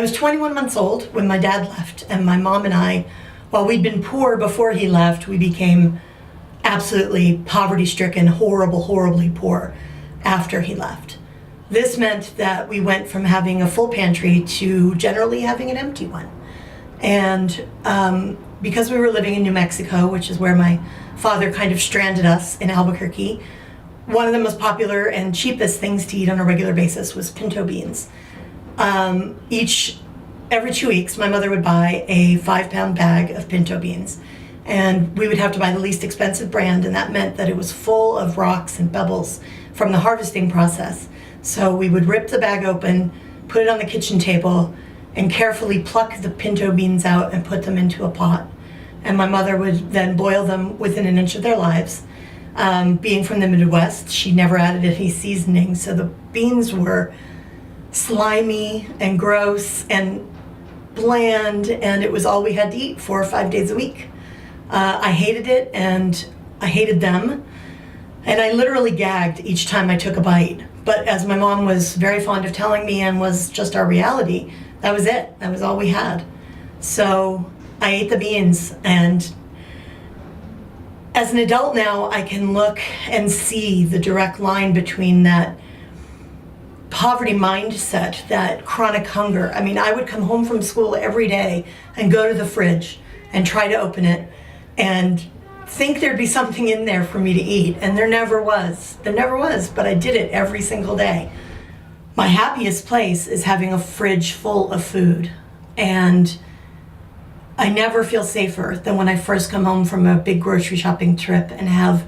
I was 21 months old when my dad left, and my mom and I, while we'd been poor before he left, we became absolutely poverty-stricken, horribly poor after he left. This meant that we went from having a full pantry to generally having an empty one. And because we were living in New Mexico, which is where my father kind of stranded us in Albuquerque, one of the most popular and cheapest things to eat on a regular basis was pinto beans. Every 2 weeks, my mother would buy a 5-pound bag of pinto beans, and we would have to buy the least expensive brand, and that meant that it was full of rocks and pebbles from the harvesting process. So we would rip the bag open, put it on the kitchen table, and carefully pluck the pinto beans out and put them into a pot. And my mother would then boil them within an inch of their lives. Being from the Midwest, she never added any seasoning, so the beans were slimy and gross and bland, and it was all we had to eat 4 or 5 days a week. I hated it, and I hated them, and I literally gagged each time I took a bite. But as my mom was very fond of telling me, and was just our reality, that was it. That was all we had. So I ate the beans, and as an adult now, I can look and see the direct line between that poverty mindset, that chronic hunger. I mean, I would come home from school every day and go to the fridge and try to open it and think there'd be something in there for me to eat, and there never was. There never was, but I did it every single day. My happiest place is having a fridge full of food, and I never feel safer than when I first come home from a big grocery shopping trip and have,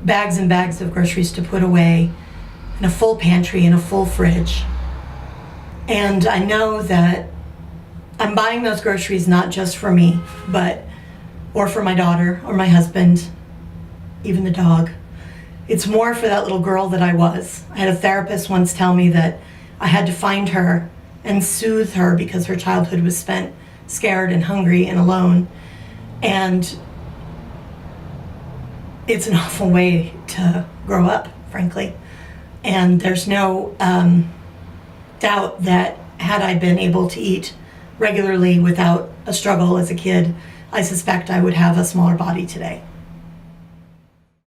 bags and bags of groceries to put away, and a full pantry and a full fridge. And I know that I'm buying those groceries not just for me, or for my daughter or my husband, even the dog. It's more for that little girl that I was. I had a therapist once tell me that I had to find her and soothe her because her childhood was spent scared and hungry and alone. And it's an awful way to grow up, frankly. And there's no doubt that had I been able to eat regularly without a struggle as a kid, I suspect I would have a smaller body today.